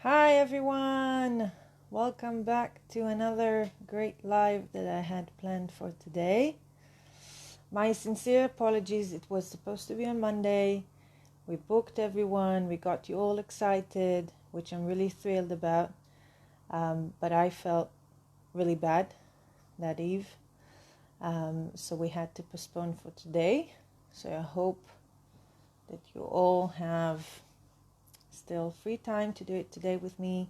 Hi everyone! Welcome back to another great live that I had planned for today. My sincere apologies, it was supposed to be on Monday. We booked everyone, we got you all excited, which I'm really thrilled about. But I felt really bad that eve, so we had to postpone for today. So I hope that you all have still free time to do it today with me.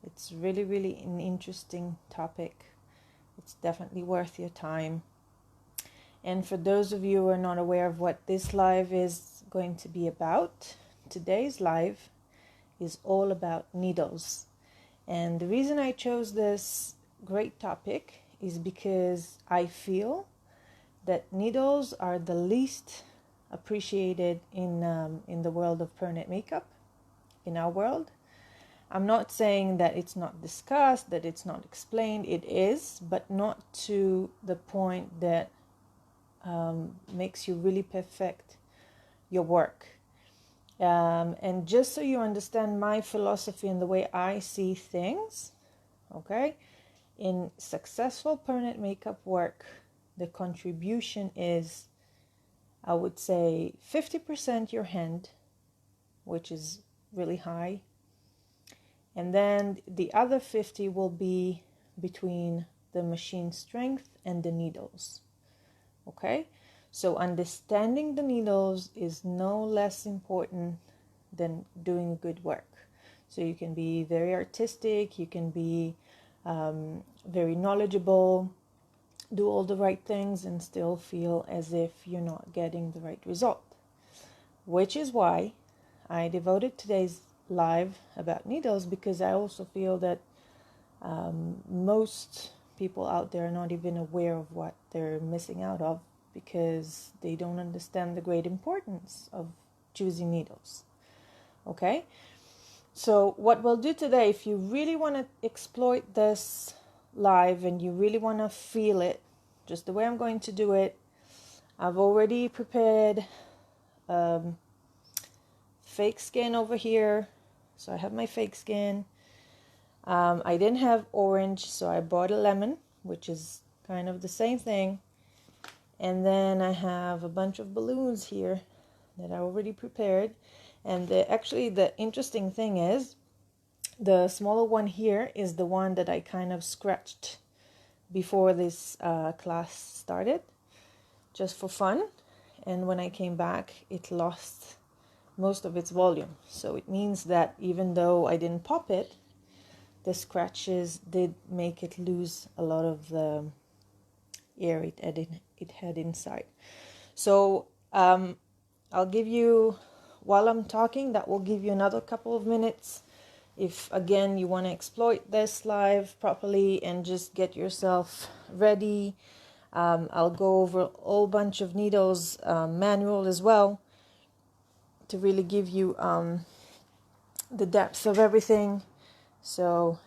It's really an interesting topic. It's definitely worth your time. And for those of you who are not aware of what this live is going to be about, today's live is all about needles. And the reason I chose this great topic is because I feel that needles are the least appreciated in the world of permanent makeup, in our world. I'm not saying that it's not discussed, that it's not explained. It is, but not to the point that makes you really perfect your work. And just so you understand my philosophy and the way I see things, okay, in successful permanent makeup work, the contribution is, I would say, 50% your hand, which is really high. And then the other 50 will be between the machine strength and the needles. Okay? So understanding the needles is no less important than doing good work. So you can be very artistic, you can be very knowledgeable, do all the right things and still feel as if you're not getting the right result. Which is why I devoted today's live about needles, because I also feel that most people out there are not even aware of what they're missing out of, because they don't understand the great importance of choosing needles. Okay, so what we'll do today, if you really want to exploit this live and you really want to feel it just the way I'm going to do it, I've already prepared fake skin over here. So I have my fake skin. I didn't have orange, so I bought a lemon, which is kind of the same thing. And then I have a bunch of balloons here that I already prepared. And actually the interesting thing is, the smaller one here is the one that I kind of scratched before this class started, just for fun. And when I came back, it lost most of its volume. So it means that even though I didn't pop it, the scratches did make it lose a lot of the air it had inside. So I'll give you, while I'm talking, that will give you another couple of minutes. If again you want to exploit this live properly and just get yourself ready, I'll go over a whole bunch of needles, manual as well, to really give you the depth of everything. So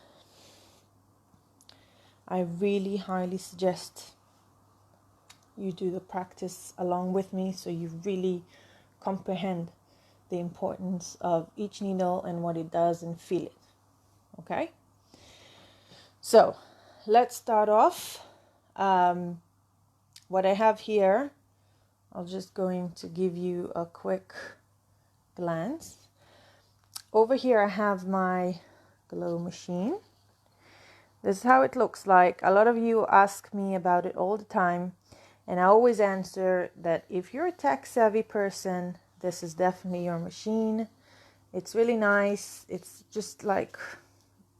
I really highly suggest you do the practice along with me, so you really comprehend the importance of each needle and what it does and feel it. Okay, so let's start off. What I have here, I'm just going to give you a quick glance. Over here I have my glow machine. This is how it looks like. A lot of you ask me about it all the time, and I always answer that if you're a tech savvy person, this is definitely your machine. It's really nice. It's just like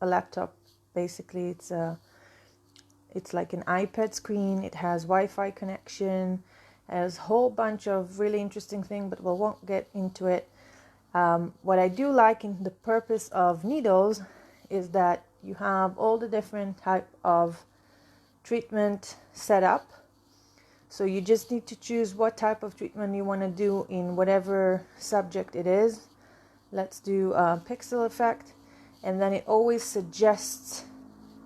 a laptop, basically. It's like an iPad screen. It has Wi-Fi connection. It has a whole bunch of really interesting things, but we won't get into it. What I do like in the purpose of needles is that you have all the different type of treatment set up. So you just need to choose what type of treatment you want to do in whatever subject it is. Let's do a pixel effect, and then it always suggests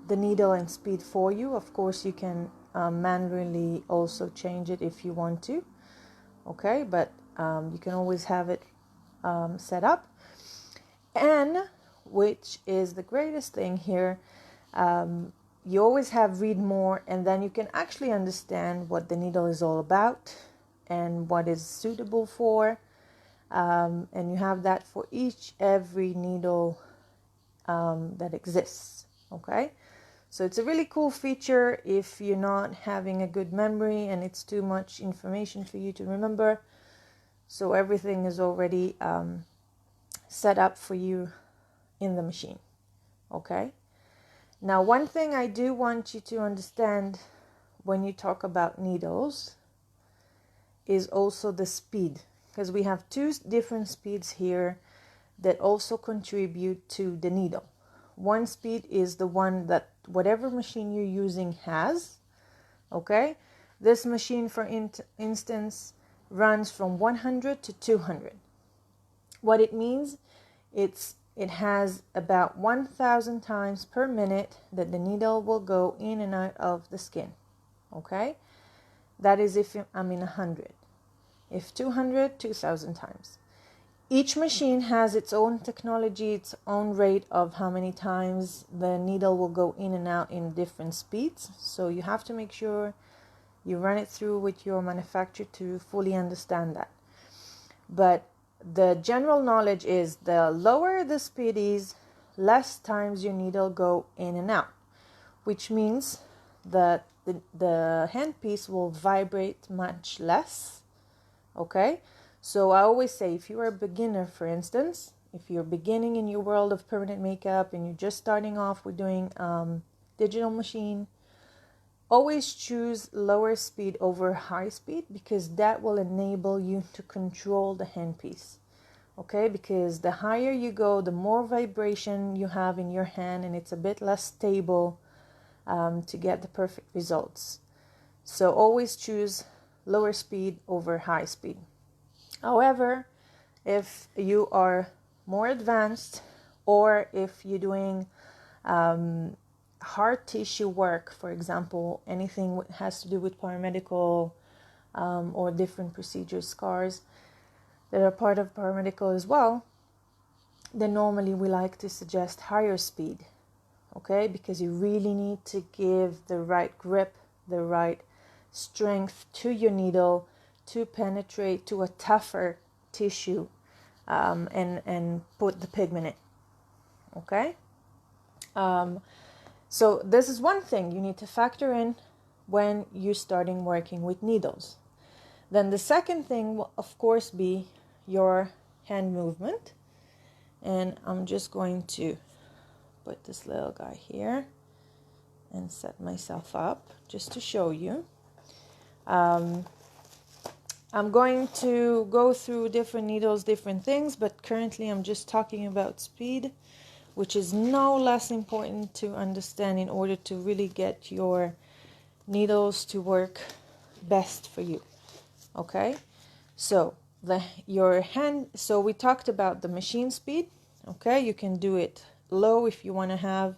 the needle and speed for you. Of course, you can manually also change it if you want to. Okay, but you can always have it set up. And which is the greatest thing here. You always have read more, and then you can actually understand what the needle is all about and what is suitable for. And you have that for every needle that exists. Okay, so it's a really cool feature if you're not having a good memory and it's too much information for you to remember. So everything is already set up for you in the machine. Okay, now one thing I do want you to understand when you talk about needles is also the speed, because we have two different speeds here that also contribute to the needle. One speed is the one that whatever machine you're using has. Okay, this machine, for instance, runs from 100 to 200. What it means, it has about 1,000 times per minute that the needle will go in and out of the skin. Okay, that is if I'm in 100. If 200, 2,000 times. Each machine has its own technology, its own rate of how many times the needle will go in and out in different speeds. So you have to make sure you run it through with your manufacturer to fully understand that. But the general knowledge is the lower the speed is, less times your needle go in and out, which means that the handpiece will vibrate much less. Okay, so I always say, if you are a beginner, for instance, if you're beginning in your world of permanent makeup and you're just starting off with doing digital machine, always choose lower speed over high speed, because that will enable you to control the handpiece. Okay, because the higher you go, the more vibration you have in your hand, and it's a bit less stable to get the perfect results. So always choose lower speed over high speed. However, if you are more advanced, or if you're doing hard tissue work, for example, anything has to do with paramedical or different procedures, scars that are part of paramedical as well, then normally we like to suggest higher speed. Okay, because you really need to give the right grip, the right strength to your needle to penetrate to a tougher tissue and put the pigment in. Okay, so this is one thing you need to factor in when you're starting working with needles. Then the second thing will of course be your hand movement, and I'm just going to put this little guy here and set myself up just to show you. I'm going to go through different needles, different things, but currently I'm just talking about speed, which is no less important to understand in order to really get your needles to work best for you. Okay, so your hand, so we talked about the machine speed. Okay, you can do it low if you want to have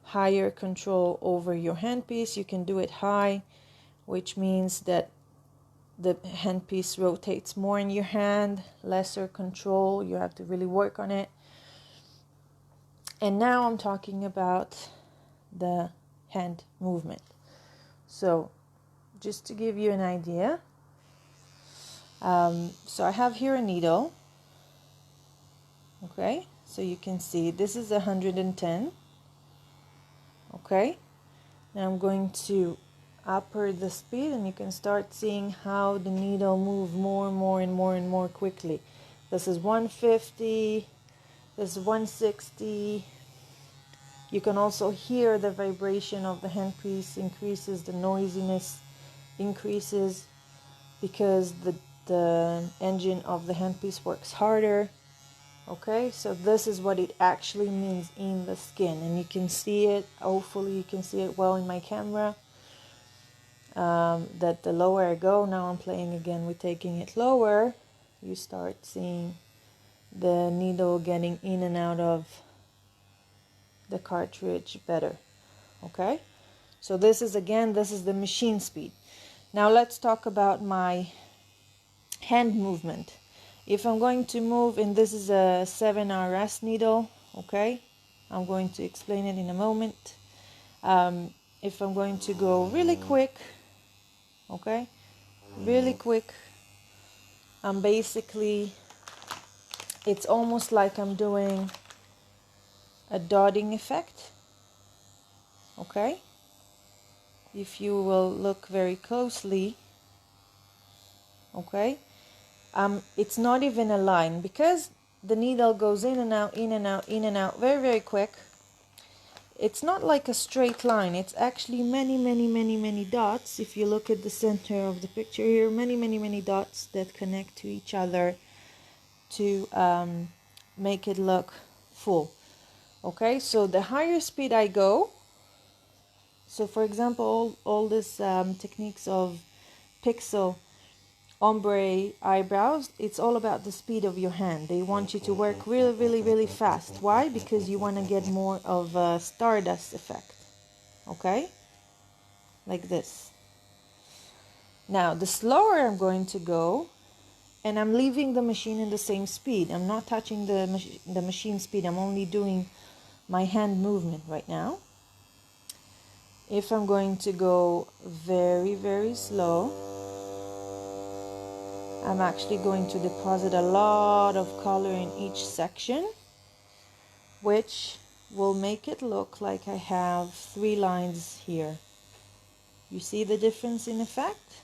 higher control over your handpiece. You can do it high, which means that the handpiece rotates more in your hand, lesser control, you have to really work on it. And now I'm talking about the hand movement. So just to give you an idea, so I have here a needle. Okay, so you can see this is 110. Okay, now I'm going to upper the speed, and you can start seeing how the needle moves more and more and more and more quickly. This is 150, this is 160. You can also hear the vibration of the handpiece increases, the noisiness increases, because the engine of the handpiece works harder. Okay, so this is what it actually means in the skin, and you can see it, hopefully you can see it well in my camera. That the lower I go, now I'm playing again with taking it lower, you start seeing the needle getting in and out of the cartridge better. Okay, so this is the machine speed. Now let's talk about my hand movement. If I'm going to move, and this is a 7RS needle, okay? I'm going to explain it in a moment. If I'm going to go really quick, okay, really quick, I'm basically, it's almost like I'm doing a dotting effect, okay? If you will look very closely, okay, it's not even a line because the needle goes in and out, in and out, in and out very, very quick. It's not like a straight line. It's actually many, many, many, many dots. If you look at the center of the picture here, many, many, many dots that connect to each other to make it look full. Okay, so the higher speed I go, so for example, all these techniques of pixel, ombre, eyebrows, it's all about the speed of your hand. They want you to work really, really, really fast. Why? Because you want to get more of a stardust effect. Okay? Like this. Now, the slower I'm going to go, and I'm leaving the machine in the same speed. I'm not touching the machine speed. I'm only doing my hand movement right now. If I'm going to go very, very slow, I'm actually going to deposit a lot of color in each section, which will make it look like I have 3 lines here. You see the difference in effect?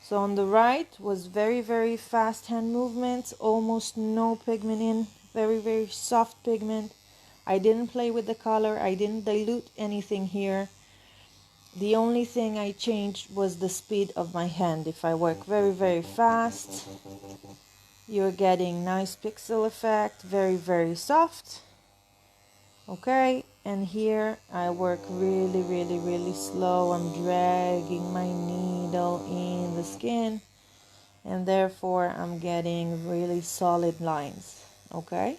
So on the right was very, very fast hand movements, almost no pigment in, very, very soft pigment. I didn't play with the color, I didn't dilute anything here. The only thing I changed was the speed of my hand. If I work very, very fast, you're getting nice pixel effect, very, very soft. Okay, and here I work really, really, really slow. I'm dragging my needle in the skin, and therefore I'm getting really solid lines. Okay,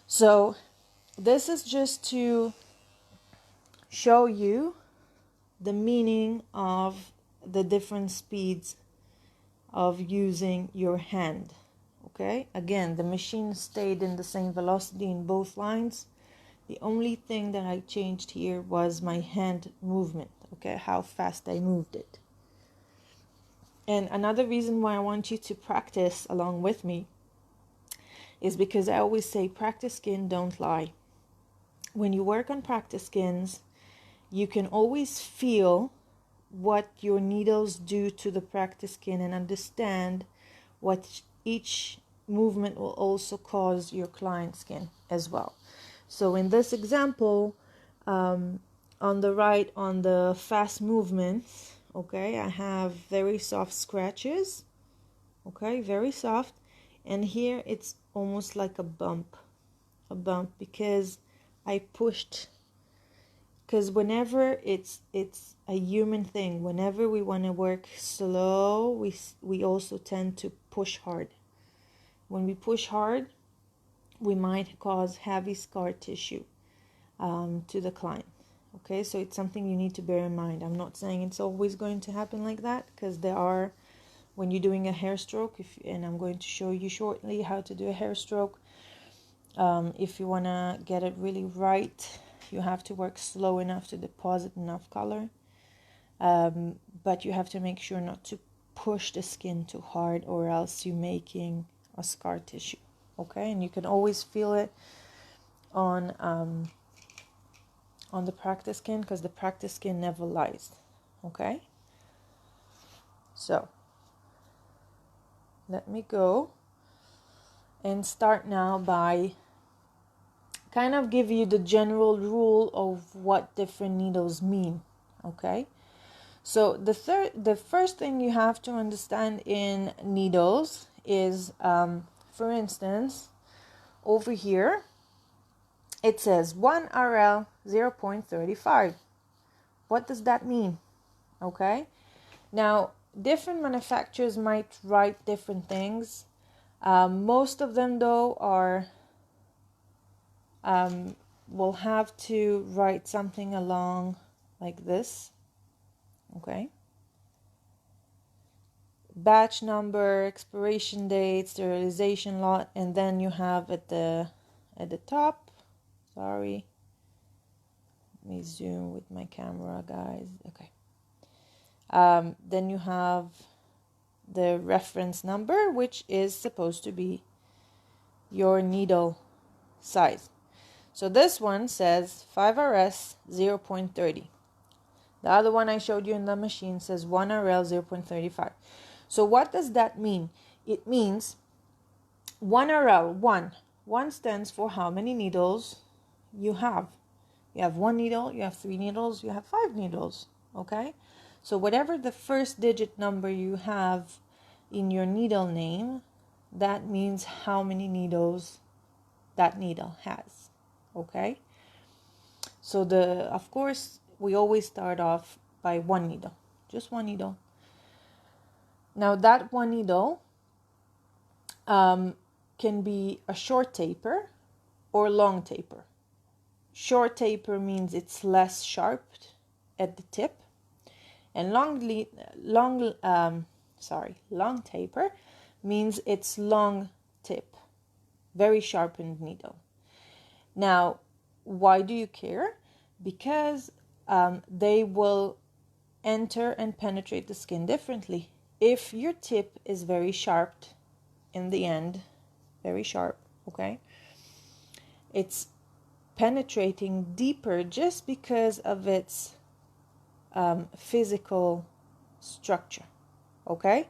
so this is just to show you the meaning of the different speeds of using your hand. Okay, again, the machine stayed in the same velocity in both lines. The only thing that I changed here was my hand movement, okay, how fast I moved it. And another reason why I want you to practice along with me is because I always say practice skin, don't lie. When you work on practice skins, you can always feel what your needles do to the practice skin and understand what each movement will also cause your client skin as well. So in this example, on the right, on the fast movements, okay, I have very soft scratches, okay, very soft, and here it's almost like a bump because I pushed. Because whenever it's a human thing, whenever we want to work slow, we also tend to push hard. When we push hard, we might cause heavy scar tissue to the client. Okay, so it's something you need to bear in mind. I'm not saying it's always going to happen like that, because there are, when you're doing a hair stroke, and I'm going to show you shortly how to do a hair stroke, if you want to get it really right, you have to work slow enough to deposit enough color, but you have to make sure not to push the skin too hard, or else you're making a scar tissue. Okay, and you can always feel it on the practice skin, because the practice skin never lies. Okay, so let me go and start now by kind of give you the general rule of what different needles mean. Okay, so the first thing you have to understand in needles is, for instance, over here it says 1 RL 0.35. What does that mean? Okay, now different manufacturers might write different things. Most of them though are will have to write something along like this. Okay, batch number, expiration date, sterilization lot, and then you have at the at the top. Sorry. Let me zoom with my camera, guys. Okay. Then you have the reference number, which is supposed to be your needle size. So this one says 5RS 0.30. The other one I showed you in the machine says 1RL 0.35. So what does that mean? It means 1RL, 1. 1 stands for how many needles you have. You have 1 needle, you have 3 needles, you have 5 needles. Okay? So whatever the first digit number you have in your needle name, that means how many needles that needle has. Okay? So of course, we always start off by 1 needle. Just 1 needle. Now that 1 needle can be a short taper or long taper. Short taper means it's less sharp at the tip, and long taper means it's long tip, very sharpened needle. Now, why do you care? Because they will enter and penetrate the skin differently. If your tip is very sharp in the end, very sharp, okay, it's penetrating deeper just because of its physical structure, okay?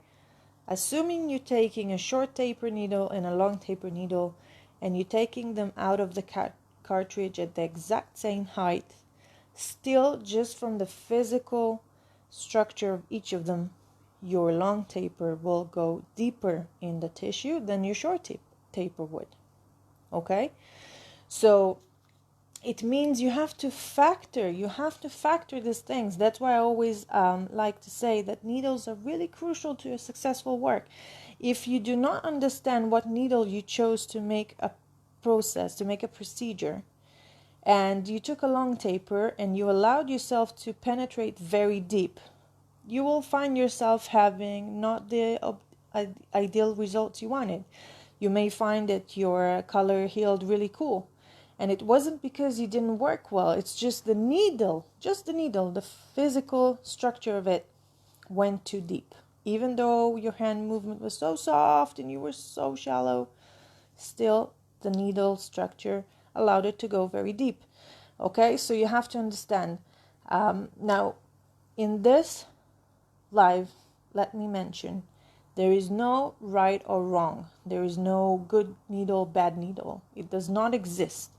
Assuming you're taking a short taper needle and a long taper needle and you're taking them out of the cartridge at the exact same height, still just from the physical structure of each of them, your long taper will go deeper in the tissue than your short taper would, okay? So it means you have to factor these things. That's why I always like to say that needles are really crucial to a successful work. If you do not understand what needle you chose to make a process, to make a procedure, and you took a long taper and you allowed yourself to penetrate very deep, you will find yourself having not the ideal results you wanted. You may find that your color healed really cool, and it wasn't because you didn't work well. It's just the needle, the physical structure of it went too deep. Even though your hand movement was so soft and you were so shallow, still the needle structure allowed it to go very deep. Okay, so you have to understand. Now, in this live, let me mention, there is no right or wrong. There is no good needle, bad needle. It does not exist.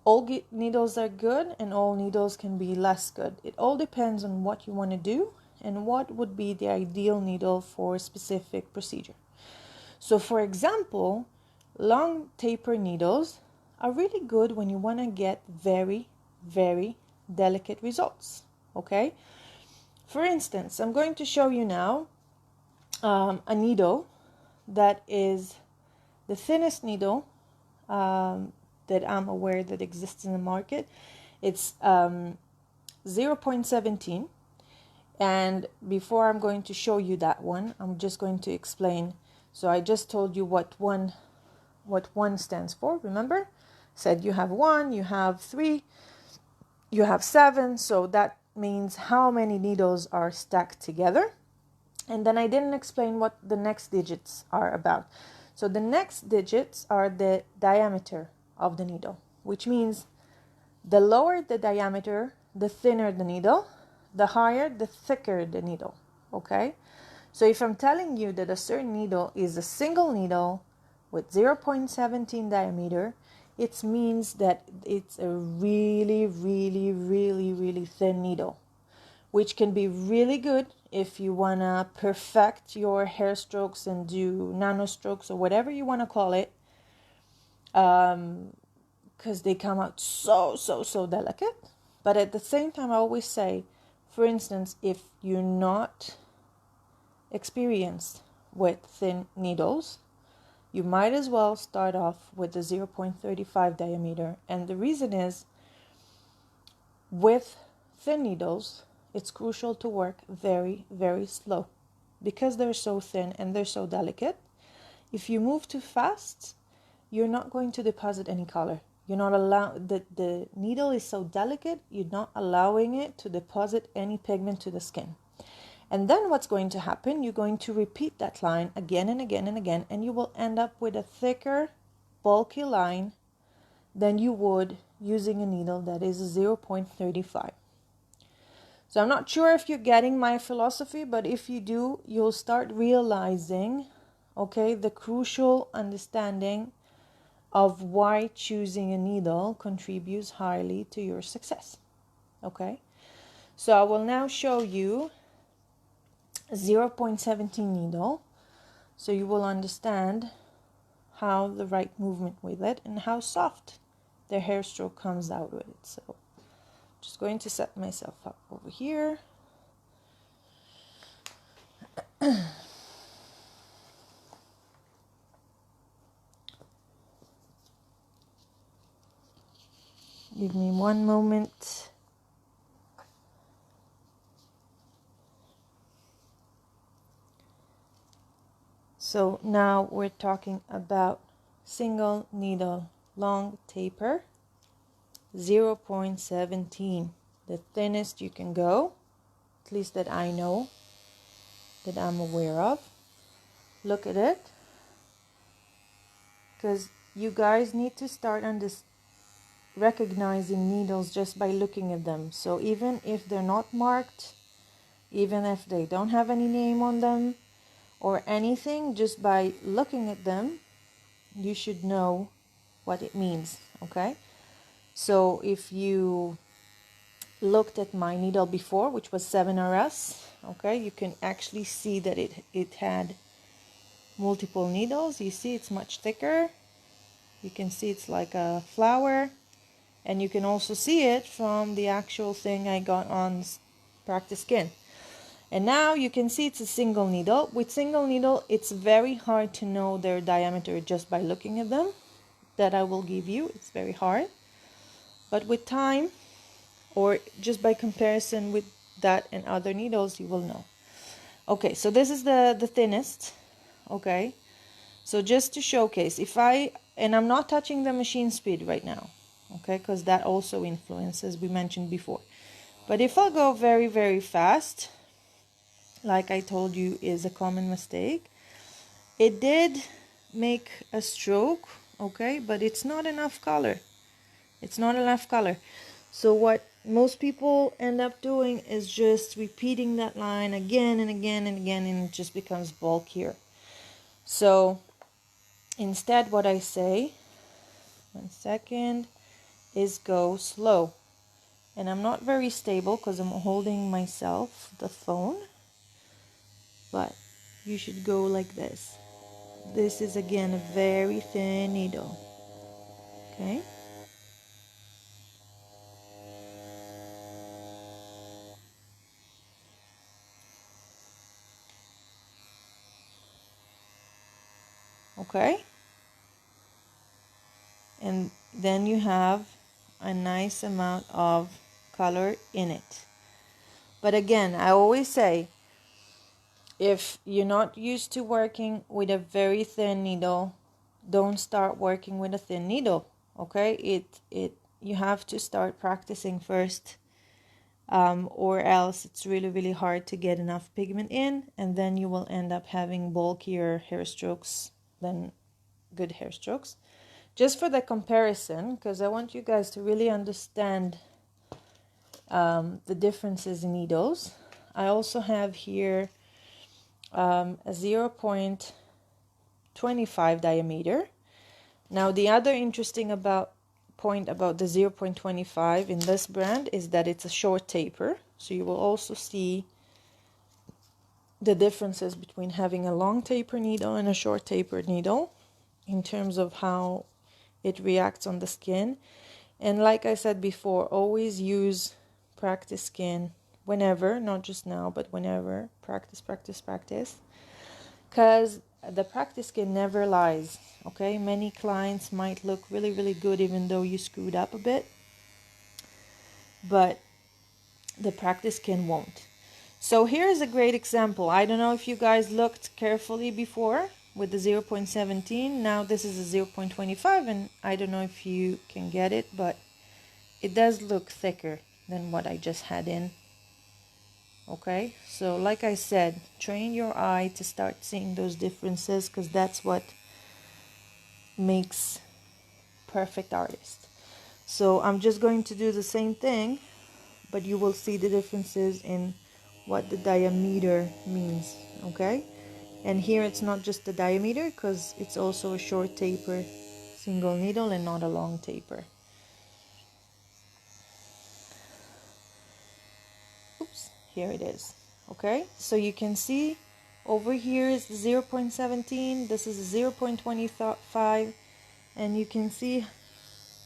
All needles are good and all needles can be less good. It all depends on what you want to do and what would be the ideal needle for a specific procedure. So for example, long taper needles are really good when you want to get very, very delicate results. Okay? For instance, I'm going to show you now a needle that is the thinnest needle that I'm aware that exists in the market. It's 0.17, and before I'm going to show you that one, I'm just going to explain. So I just told you what one stands for. Remember, said you have 1, you have 3, you have 7. So that means how many needles are stacked together. And then I didn't explain what the next digits are about. So the next digits are the diameter of the needle, which means the lower the diameter, the thinner the needle, the higher, the thicker the needle. Okay? So if I'm telling you that a certain needle is a single needle with 0.17 diameter, it means that it's a really, really, really, really thin needle, which can be really good if you want to perfect your hair strokes and do nano strokes or whatever you want to call it, because they come out so delicate. But at the same time, I always say, for instance, if you're not experienced with thin needles, you might as well start off with the 0.35 diameter. And the reason is, with thin needles, it's crucial to work very, very slow because they're so thin and they're so delicate. If you move too fast, you're not going to deposit any color. You're not allowed, the needle is so delicate, you're not allowing it to deposit any pigment to the skin. And then what's going to happen, you're going to repeat that line again and again and again, and you will end up with a thicker, bulky line than you would using a needle that is 0.35. So I'm not sure if you're getting my philosophy, but if you do, you'll start realizing, okay, the crucial understanding of why choosing a needle contributes highly to your success. Okay, so I will now show you a 0.17 needle, so you will understand how the right movement with it and how soft the hair stroke comes out with it. So just going to set myself up over here. Give me one moment. So now we're talking about single needle long taper, 0.17, the thinnest you can go, at least that I know, that I'm aware of. Look at it, because you guys need to start on this recognizing needles just by looking at them. So even if they're not marked, even if they don't have any name on them or anything, just by looking at them, you should know what it means. Okay, so if you looked at my needle before, which was 7RS, okay, you can actually see that it had multiple needles. You see it's much thicker. You can see it's like a flower, and you can also see it from the actual thing I got on practice skin. And now you can see it's a single needle. With single needle, it's very hard to know their diameter just by looking at them. That I will give you, it's very hard. But with time, or just by comparison with that and other needles, you will know. Okay, so this is the thinnest. Okay, so just to showcase, and I'm not touching the machine speed right now, okay, because that also influences, we mentioned before. But if I go very, very fast, like I told you is a common mistake, it did make a stroke, okay, but it's not enough color. It's not enough color. So what most people end up doing is just repeating that line again and again and again, and it just becomes bulkier. So instead, what I say, 1 second, is go slow. And I'm not very stable because I'm holding myself, the phone, but you should go like this. This is again a very thin needle. Okay. Okay. And then you have a nice amount of color in it. But again, I always say, if you're not used to working with a very thin needle, don't start working with a thin needle. Okay, you have to start practicing first, or else it's really, really hard to get enough pigment in, and then you will end up having bulkier hair strokes than good hair strokes. Just for the comparison, because I want you guys to really understand the differences in needles. I also have here a 0.25 diameter. Now the other interesting point about the 0.25 in this brand is that it's a short taper. So you will also see the differences between having a long taper needle and a short taper needle in terms of how it reacts on the skin. And like I said before, always use practice skin whenever, not just now, but whenever. Practice, practice, practice. Because the practice skin never lies, okay? Many clients might look really, really good even though you screwed up a bit, but the practice skin won't. So here's a great example. I don't know if you guys looked carefully before, with the 0.17. Now this is a 0.25, and I don't know if you can get it, but it does look thicker than what I just had in. Okay, so like I said, train your eye to start seeing those differences, because that's what makes perfect artist. So I'm just going to do the same thing, but you will see the differences in what the diameter means. Okay, and here it's not just the diameter, because it's also a short taper single needle and not a long taper. Oops, here it is. Okay, so you can see over here is the 0.17, this is a 0.25, and you can see,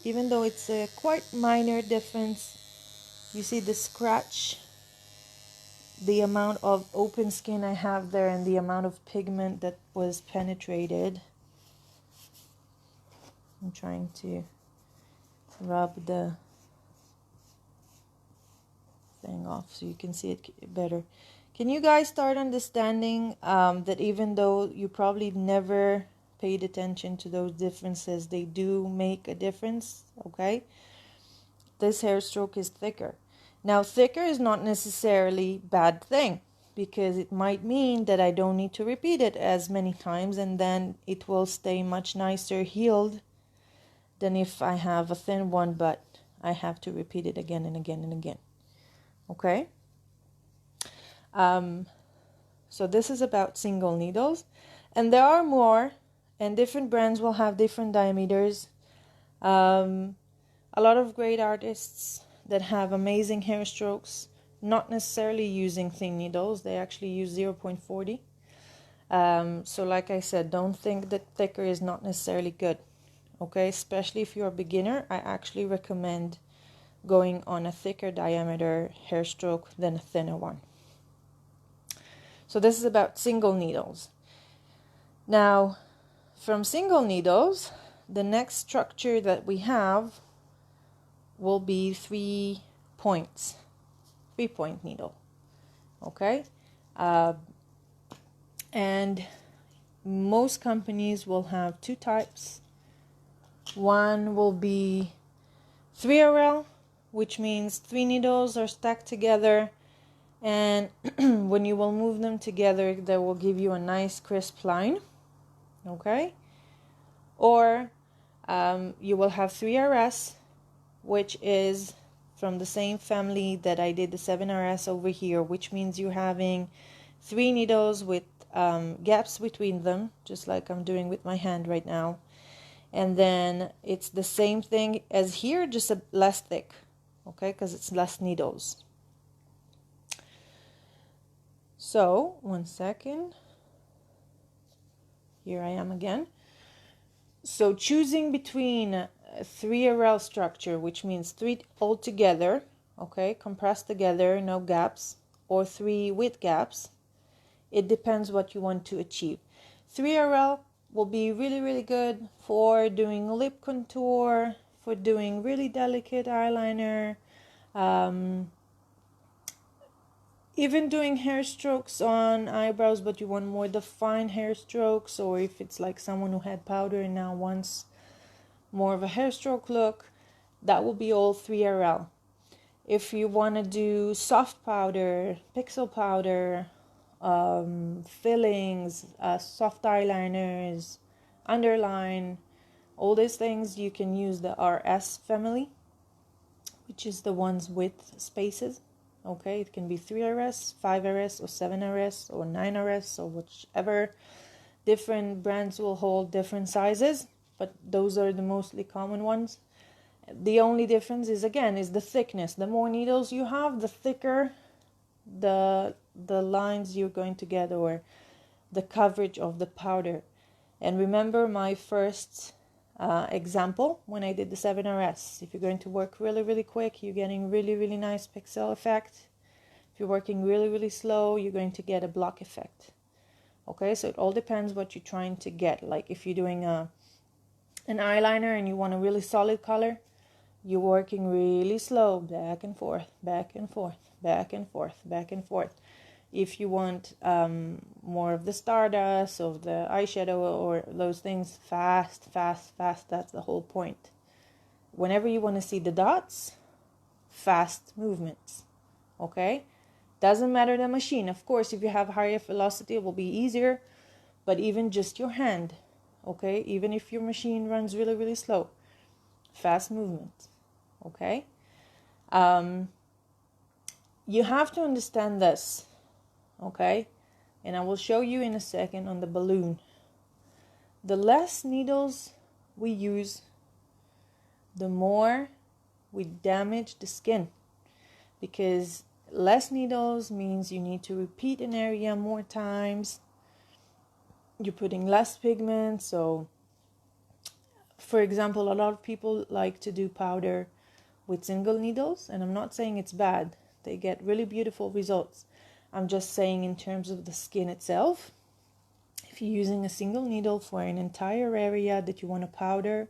even though it's a quite minor difference, you see the scratch, the amount of open skin I have there, and the amount of pigment that was penetrated. I'm trying to rub the thing off so you can see it better. Can you guys start understanding that even though you probably never paid attention to those differences, they do make a difference? Okay, this hair stroke is thicker. Now, thicker is not necessarily a bad thing, because it might mean that I don't need to repeat it as many times, and then it will stay much nicer healed than if I have a thin one, but I have to repeat it again and again and again. Okay? So this is about single needles, and there are more, and different brands will have different diameters. A lot of great artists that have amazing hair strokes, not necessarily using thin needles, they actually use 0.40. So like I said, don't think that thicker is not necessarily good. Okay, especially if you're a beginner, I actually recommend going on a thicker diameter hair stroke than a thinner one. So this is about single needles. Now, from single needles, the next structure that we have will be 3 points, 3-point needle. Okay, and most companies will have two types. One will be 3RL, which means 3 needles are stacked together, and when you will move them together, they will give you a nice crisp line. Okay, or you will have 3RS, which is from the same family that I did the 7RS over here, which means you're having 3 needles with gaps between them, just like I'm doing with my hand right now. And then it's the same thing as here, just less thick, okay, because it's less needles. So, 1 second. Here I am again. So choosing between a 3RL structure, which means 3 all together, okay, compressed together, no gaps, or 3 with gaps, it depends what you want to achieve. 3RL will be really, really good for doing lip contour, for doing really delicate eyeliner, even doing hair strokes on eyebrows, but you want more defined hair strokes, or if it's like someone who had powder and now wants more of a hair stroke look, that will be all 3RL. If you want to do soft powder, pixel powder, fillings, soft eyeliners, underline, all these things, you can use the RS family, which is the ones with spaces. Okay, it can be 3RS, 5RS, or 7RS, or 9RS, or whichever. Different brands will hold different sizes, but those are the mostly common ones. The only difference is, again, is the thickness. The more needles you have, the thicker the lines you're going to get, or the coverage of the powder. And remember my first example when I did the 7RS. If you're going to work really, really quick, you're getting really, really nice pixel effect. If you're working really, really slow, you're going to get a block effect. Okay, so it all depends what you're trying to get. Like if you're doing an eyeliner and you want a really solid color, you're working really slow, back and forth, back and forth, back and forth, back and forth. If you want more of the stardust, of the eyeshadow, or those things, fast, that's the whole point. Whenever you want to see the dots, fast movements, okay? Doesn't matter the machine. Of course, if you have higher velocity, it will be easier, but even just your hand, okay? Even if your machine runs really, really slow, fast movement, okay? You have to understand this, okay? And I will show you in a second on the balloon. The less needles we use, the more we damage the skin, because less needles means you need to repeat an area more times. You're putting less pigment. So, for example, a lot of people like to do powder with single needles, and I'm not saying it's bad. They get really beautiful results. I'm just saying in terms of the skin itself, if you're using a single needle for an entire area that you want to powder,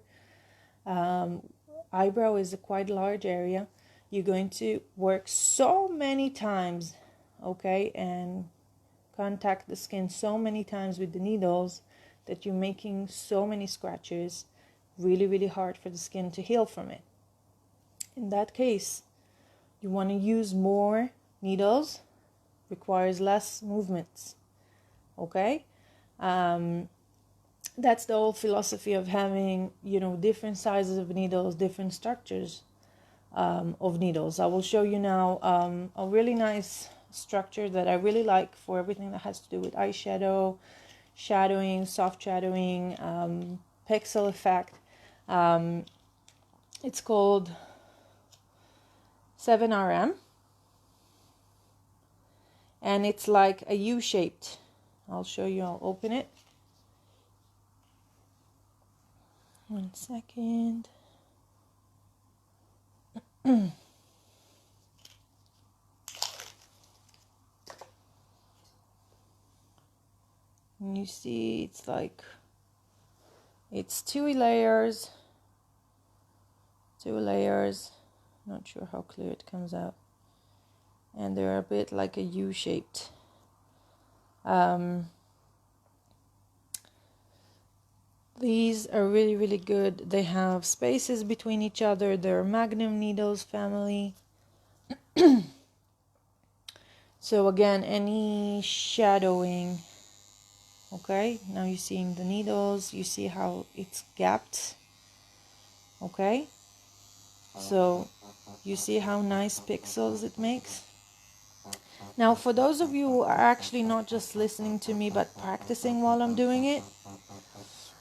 eyebrow is a quite large area, you're going to work so many times, okay, and contact the skin so many times with the needles that you're making so many scratches, really, really hard for the skin to heal from it. In that case, you want to use more needles, requires less movements, okay? That's the whole philosophy of having, different sizes of needles, different structures of needles. I will show you now a really nice structure that I really like for everything that has to do with eyeshadow, shadowing, soft shadowing, pixel effect. It's called 7RM, and it's like a U-shaped. I'll show you. I'll open it. 1 second. And you see it's two layers, not sure how clear it comes out, and they're a bit like a U-shaped. These are really, really good. They have spaces between each other. They're Magnum needles family. So again, any shadowing, okay? Now you're seeing the needles. You see how it's gapped, okay? So you see how nice pixels it makes. Now, for those of you who are actually not just listening to me, but practicing while I'm doing it,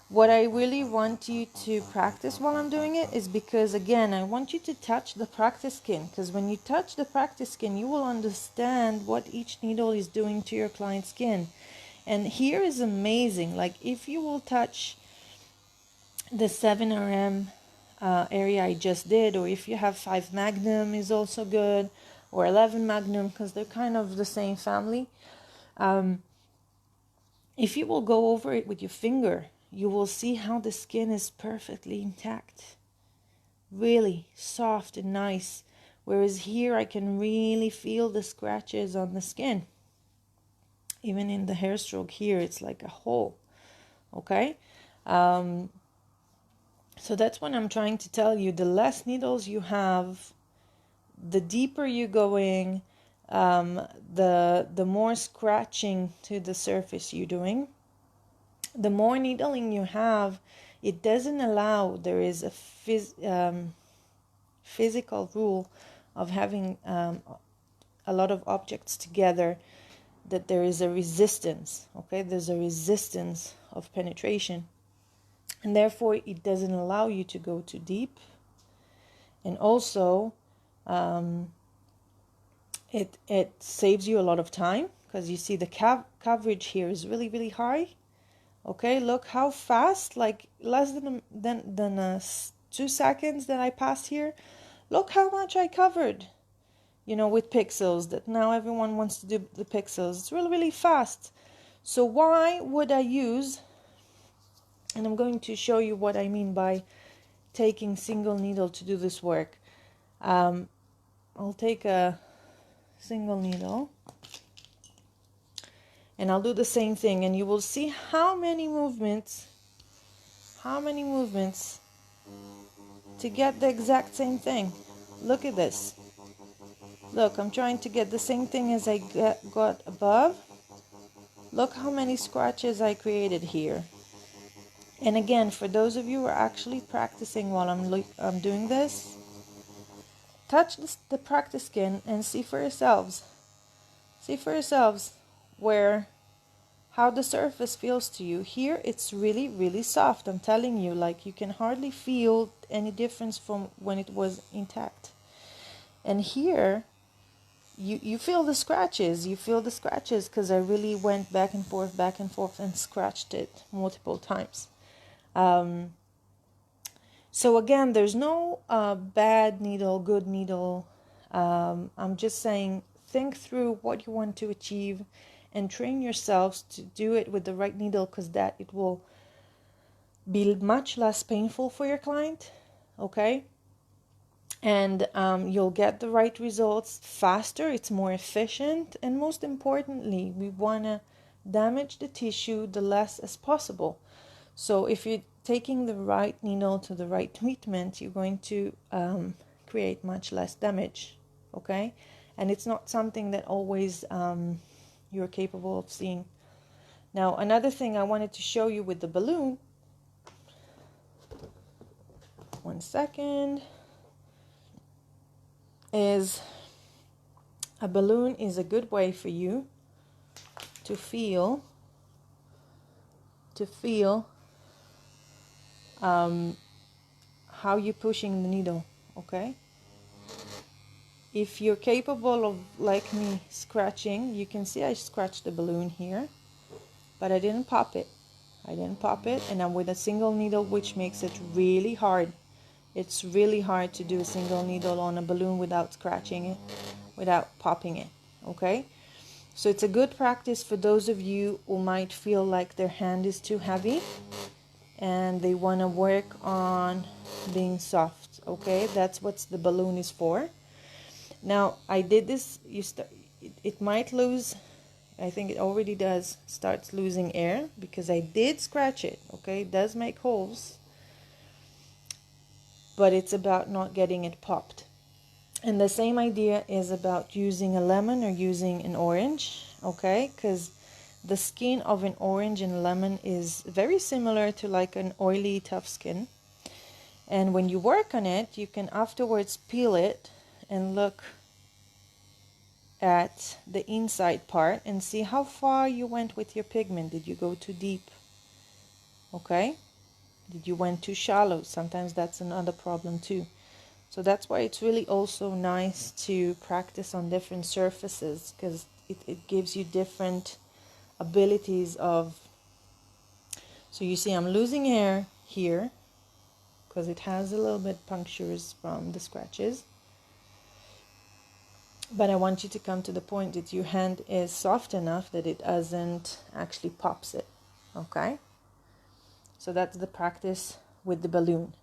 what I really want you to practice while I'm doing it is because, again, I want you to touch the practice skin. Because when you touch the practice skin, you will understand what each needle is doing to your client's skin. And here is amazing. Like, if you will touch the 7RM area I just did, or if you have 5 Magnum is also good, or 11 Magnum, because they're kind of the same family. If you will go over it with your finger, you will see how the skin is perfectly intact, really soft and nice. Whereas here I can really feel the scratches on the skin. Even in the hair stroke here, it's like a hole, okay? So that's what I'm trying to tell you. The less needles you have, the deeper you're going, the more scratching to the surface you're doing. The more needling you have, it doesn't allow, there is a physical rule of having a lot of objects together, that there is a resistance, okay? There's a resistance of penetration, and therefore it doesn't allow you to go too deep. And also it saves you a lot of time, because you see the coverage here is really, really high. Okay, look how fast, like less than 2 seconds that I passed here. Look how much I covered, with pixels, that now everyone wants to do the pixels. It's really, really fast. So why would I use, and I'm going to show you what I mean by taking single needle to do this work. I'll take a single needle. And I'll do the same thing, and you will see how many movements to get the exact same thing. Look at this. Look, I'm trying to get the same thing as I got above. Look how many scratches I created here. And again, for those of you who are actually practicing while I'm doing this, touch the practice skin and see for yourselves. See for yourselves how the surface feels to you. Here it's really, really soft. I'm telling you, like you can hardly feel any difference from when it was intact. And here you feel the scratches. You feel the scratches because I really went back and forth and scratched it multiple times. So again, there's no bad needle, good needle. I'm just saying, think through what you want to achieve and train yourselves to do it with the right needle, because that it will be much less painful for your client, okay? And you'll get the right results faster, it's more efficient, and most importantly, we want to damage the tissue the less as possible. So if you're taking the right needle to the right treatment, you're going to create much less damage, okay? And it's not something that always you're capable of seeing. Now, another thing I wanted to show you with the balloon, one second, is a balloon is a good way for you to feel how you're pushing the needle, okay? If you're capable of, like me, scratching, you can see I scratched the balloon here, but I didn't pop it. And I'm with a single needle, which makes it really hard. It's really hard to do a single needle on a balloon without scratching it, without popping it, okay? So it's a good practice for those of you who might feel like their hand is too heavy and they want to work on being soft, okay? That's what the balloon is for. Now, I did this, it might lose, I think it already does, starts losing air because I did scratch it, okay? It does make holes, but it's about not getting it popped. And the same idea is about using a lemon or using an orange, okay? Because the skin of an orange and lemon is very similar to like an oily, tough skin. And when you work on it, you can afterwards peel it and look at the inside part and see how far you went with your pigment. Did you go too deep? Okay? Did you went too shallow? Sometimes that's another problem too. So that's why it's really also nice to practice on different surfaces, because it gives you different abilities of... So you see I'm losing hair here because it has a little bit punctures from the scratches. But I want you to come to the point that your hand is soft enough that it doesn't actually pops it, okay? So that's the practice with the balloon.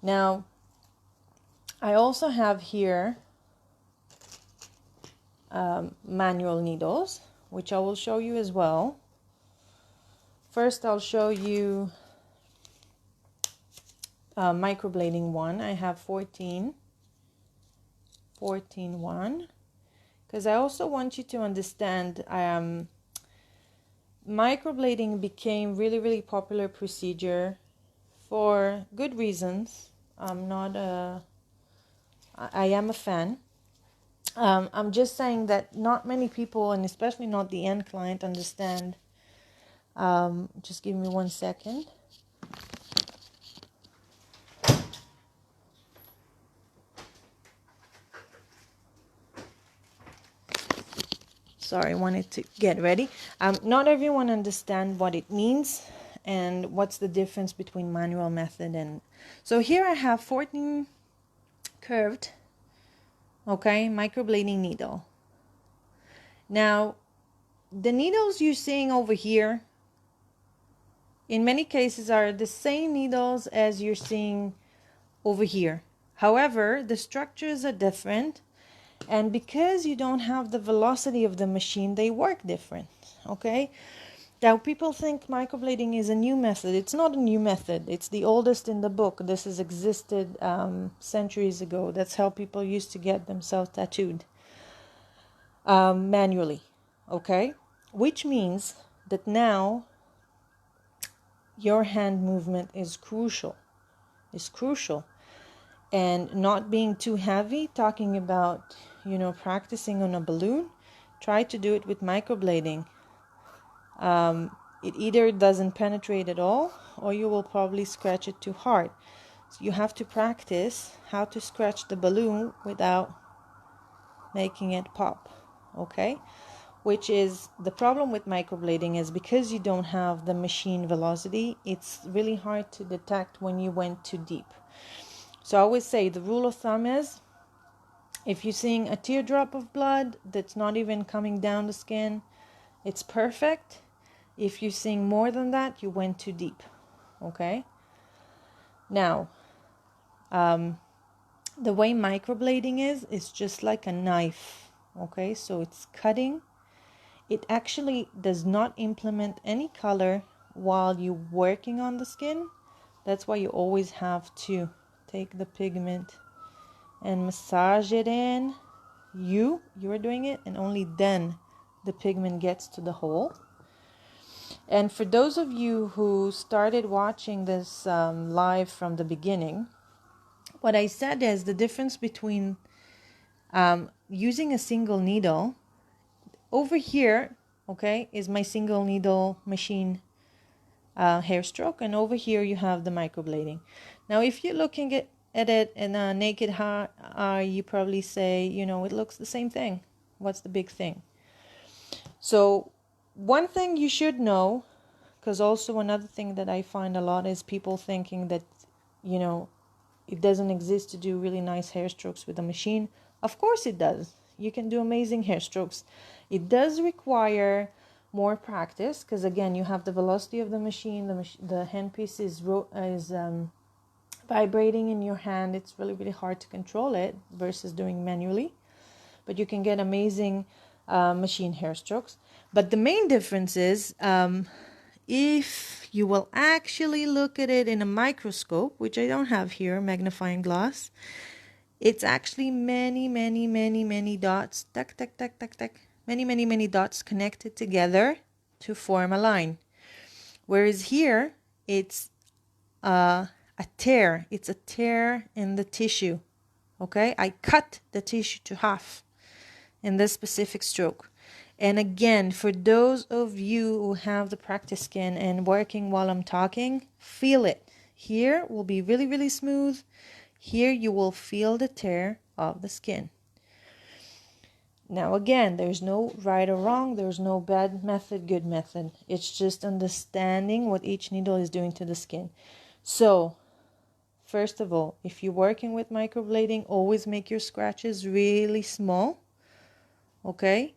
Now, I also have here manual needles, which I will show you as well. First, I'll show you microblading one. I have 14 one, because I also want you to understand microblading became really popular procedure for good reasons. I am a fan. I'm just saying that not many people, and especially not the end client, understand. Just give me 1 second. Sorry, I wanted to get ready. Not everyone understands what it means and what's the difference between manual method and... So here I have 14 curved, okay, microblading needle. Now, the needles you're seeing over here, in many cases, are the same needles as you're seeing over here. However, the structures are different. And because you don't have the velocity of the machine, they work different, okay? Now, people think microblading is a new method. It's not a new method. It's the oldest in the book. This has existed centuries ago. That's how people used to get themselves tattooed manually, okay? Which means that now your hand movement is crucial. And not being too heavy, talking about, practicing on a balloon, try to do it with microblading. It either doesn't penetrate at all, or you will probably scratch it too hard. So you have to practice how to scratch the balloon without making it pop, okay? Which is the problem with microblading, is because you don't have the machine velocity, it's really hard to detect when you went too deep. So I always say the rule of thumb is, if you're seeing a teardrop of blood that's not even coming down the skin, it's perfect. If you're seeing more than that, you went too deep, okay? Now, the way microblading is just like a knife, okay? So it's cutting. It actually does not implement any color while you're working on the skin. That's why you always have to take the pigment and massage it in. You're doing it, and only then the pigment gets to the hole. And for those of you who started watching this live from the beginning, what I said is the difference between using a single needle. Over here, okay, is my single needle machine hair stroke, and over here you have the microblading. Now, if you're looking at it in a naked eye, you probably say, it looks the same thing. What's the big thing? So one thing you should know, because also another thing that I find a lot is people thinking that, it doesn't exist to do really nice hair strokes with a machine. Of course it does. You can do amazing hair strokes. It does require more practice, because again, you have the velocity of the machine. The handpiece is vibrating in your hand. It's really, really hard to control it versus doing manually. But you can get amazing machine hair strokes. But the main difference is, if you will actually look at it in a microscope, which I don't have here, magnifying glass, it's actually many, many, many, many dots, many, many, many dots connected together to form a line. Whereas here, it's a tear. It's a tear in the tissue, okay? I cut the tissue to half in this specific stroke. And again, for those of you who have the practice skin and working while I'm talking, feel it. Here will be really, really smooth. Here you will feel the tear of the skin. Now again, there's no right or wrong. There's no bad method, good method. It's just understanding what each needle is doing to the skin. So, first of all, if you're working with microblading, always make your scratches really small. Okay?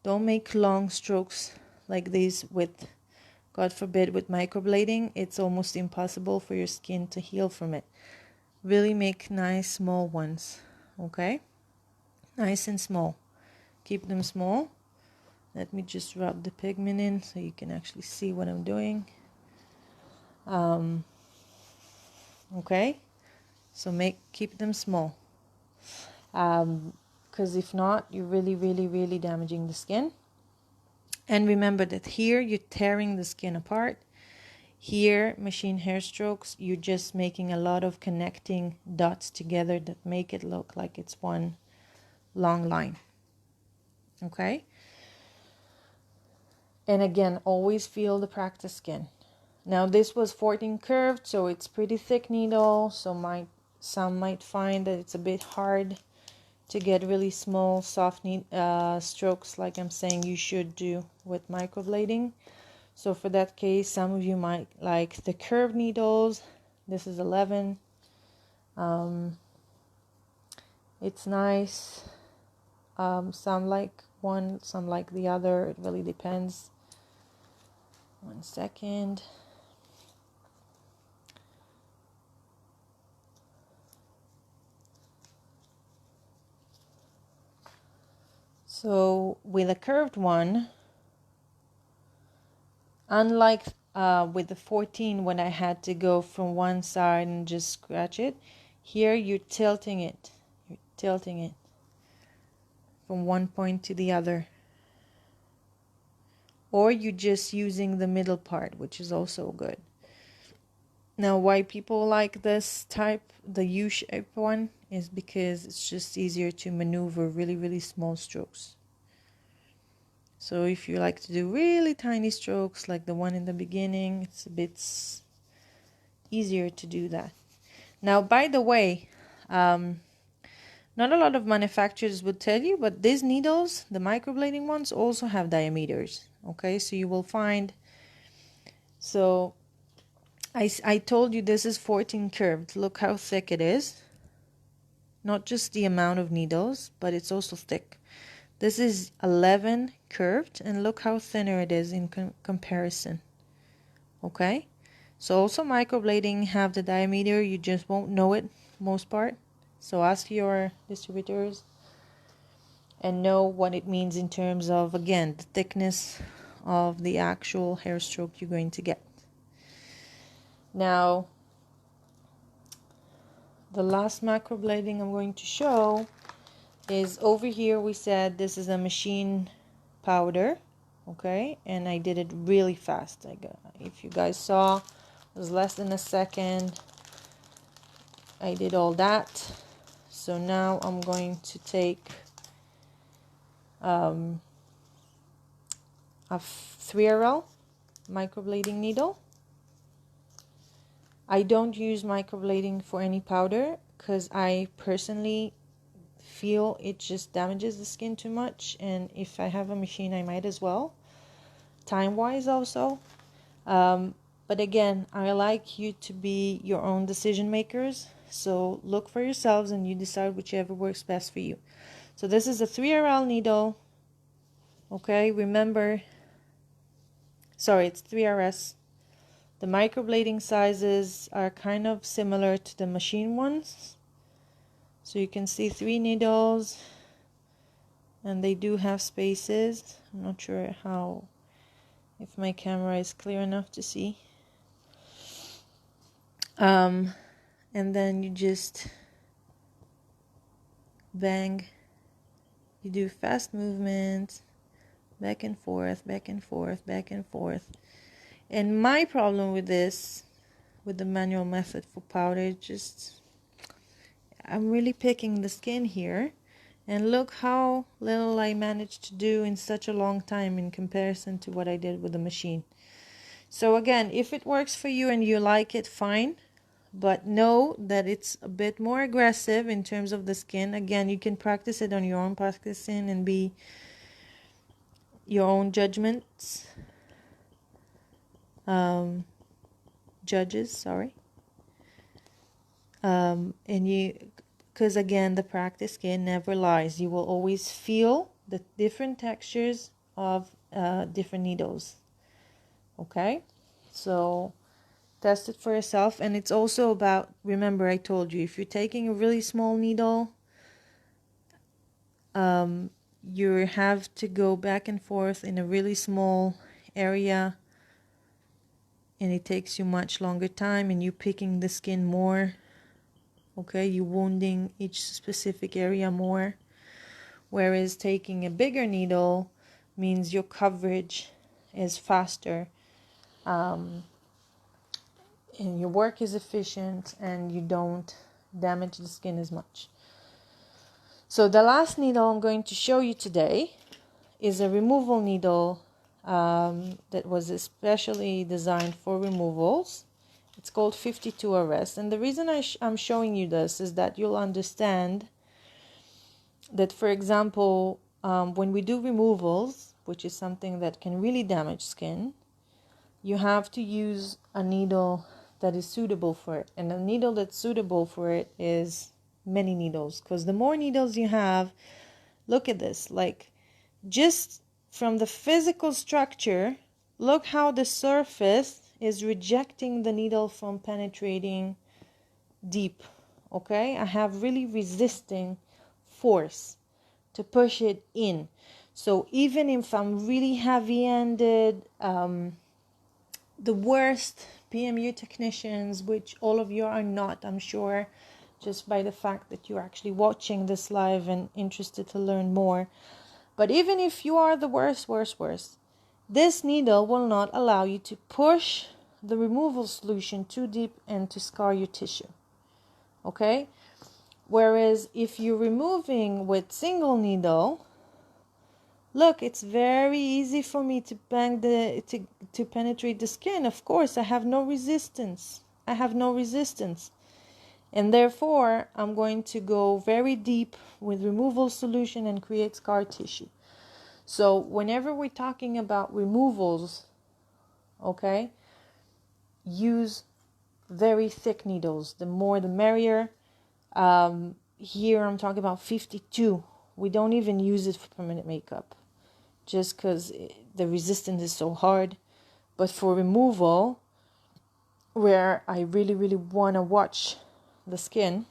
Don't make long strokes like these with, God forbid, with microblading. It's almost impossible for your skin to heal from it. Really make nice small ones. Okay? Nice and small. Keep them small. Let me just rub the pigment in so you can actually see what I'm doing. Okay? So keep them small. Because if not, you're really, really, really damaging the skin. And remember that here you're tearing the skin apart. Here, machine hair strokes, you're just making a lot of connecting dots together that make it look like it's one long line. Okay? And again, always feel the practice skin. Now this was 14 curved, so it's pretty thick needle, so some might find that it's a bit hard to get really small, soft strokes like I'm saying you should do with microblading. So for that case, some of you might like the curved needles. This is 11. It's nice. Some like one, some like the other. It really depends. 1 second. So with a curved one, Unlike with the 14, when I had to go from one side and just scratch it, here you're tilting it. You're tilting it from one point to the other. Or you're just using the middle part, which is also good. Now, why people like this type, the U-shaped one, is because it's just easier to maneuver really, really small strokes. So if you like to do really tiny strokes like the one in the beginning, it's a bit easier to do that. Now, by the way, not a lot of manufacturers would tell you, but these needles, the microblading ones, also have diameters. Okay, so you will find, so I told you this is 14 curved. Look how thick it is. Not just the amount of needles, but it's also thick. This is 11 curved, and look how thinner it is in comparison. Okay, so also microblading have the diameter, you just won't know it most part. So ask your distributors and know what it means in terms of, again, the thickness of the actual hair stroke you're going to get. Now, the last microblading I'm going to show is over here. We said this is a machine powder, okay, and I did it really fast. If you guys saw, it was less than a second. I did all that. So now I'm going to take a 3RL microblading needle. I don't use microblading for any powder because I personally feel it just damages the skin too much, and if I have a machine I might as well, time wise also. But again, I like you to be your own decision makers, so look for yourselves and you decide whichever works best for you. So this is a 3RL needle, okay, remember, sorry, it's 3RS. The microblading sizes are kind of similar to the machine ones. So you can see 3 needles, and they do have spaces. I'm not sure if my camera is clear enough to see. And then you just bang. You do fast movements, back and forth, back and forth, back and forth. And my problem with this, with the manual method for powder, just I'm really picking the skin here, and look how little I managed to do in such a long time in comparison to what I did with the machine. So again, if it works for you and you like it, fine, but know that it's a bit more aggressive in terms of the skin. Again, you can practice it on your own, practicing and be your own judges, sorry. And you, because again, the practice skin never lies. You will always feel the different textures of different needles. Okay, so test it for yourself. And it's also about, remember I told you, if you're taking a really small needle, you have to go back and forth in a really small area, and it takes you much longer time, and you're picking the skin more. Okay, you're wounding each specific area more. Whereas taking a bigger needle means your coverage is faster, and your work is efficient, and you don't damage the skin as much. So the last needle I'm going to show you today is a removal needle that was especially designed for removals. It's called 52RS, and the reason I'm showing you this is that you'll understand that, for example, when we do removals, which is something that can really damage skin, you have to use a needle that is suitable for it. And a needle that's suitable for it is many needles, because the more needles you have, look at this, like just from the physical structure, look how the surface is rejecting the needle from penetrating deep. Okay, I have really resisting force to push it in. So even if I'm really heavy-handed, the worst PMU technicians, which all of you are not, I'm sure, just by the fact that you're actually watching this live and interested to learn more. But even if you are the worst, this needle will not allow you to push the removal solution too deep and to scar your tissue. Okay? Whereas if you're removing with single needle, look, it's very easy for me to to penetrate the skin. Of course, I have no resistance. And therefore, I'm going to go very deep with removal solution and create scar tissue. So whenever we're talking about removals, okay, use very thick needles. The more the merrier. Here I'm talking about 52. We don't even use it for permanent makeup, just because the resistance is so hard. But for removal, where I really want to watch the skin,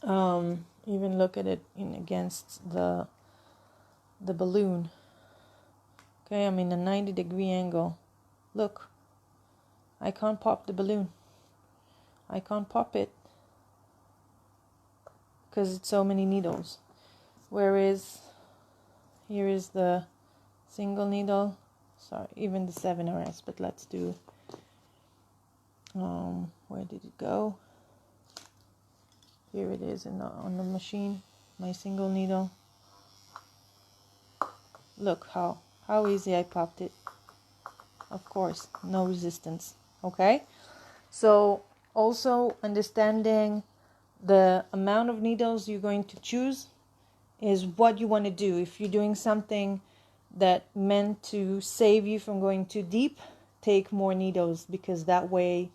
even look at it against the balloon. Okay, I'm in a 90-degree angle. Look, I can't pop the balloon. I can't pop it because it's so many needles. Whereas here is the single needle. Sorry, even the 7RS, but let's do, where did it go? Here it is on the machine, my single needle. Look how easy I popped it. Of course, no resistance. Okay, so also understanding the amount of needles you're going to choose is what you want to do. If you're doing something that meant to save you from going too deep, take more needles, because that way,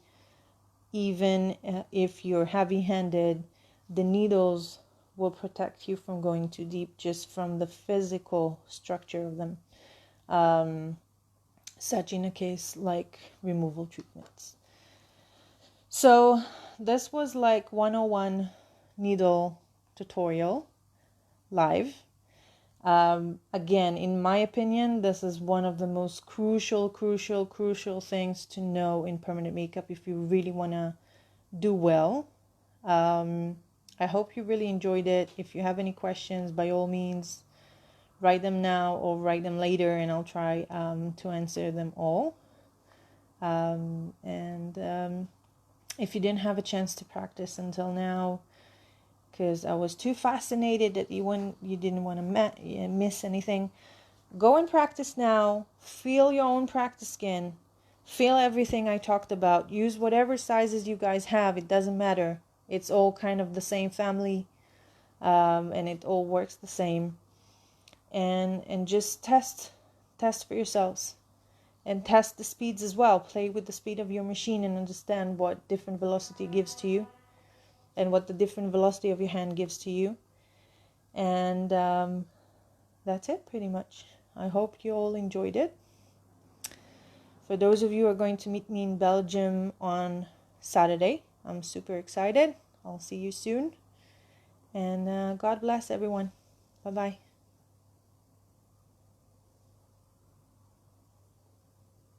even if you're heavy-handed, the needles will protect you from going too deep just from the physical structure of them, such in a case like removal treatments. So this was like 101 needle tutorial live. Again, in my opinion, this is one of the most crucial things to know in permanent makeup if you really want to do well. I hope you really enjoyed it. If you have any questions, by all means, write them now or write them later, and I'll try to answer them all. If you didn't have a chance to practice until now, because I was too fascinated that you didn't want to miss anything, go and practice now. Feel your own practice skin. Feel everything I talked about. Use whatever sizes you guys have. It doesn't matter. It's all kind of the same family, and it all works the same. And just test for yourselves. And test the speeds as well. Play with the speed of your machine and understand what different velocity gives to you, and what the different velocity of your hand gives to you. And that's it pretty much. I hope you all enjoyed it. For those of you who are going to meet me in Belgium on Saturday, I'm super excited. I'll see you soon. And God bless everyone. Bye-bye.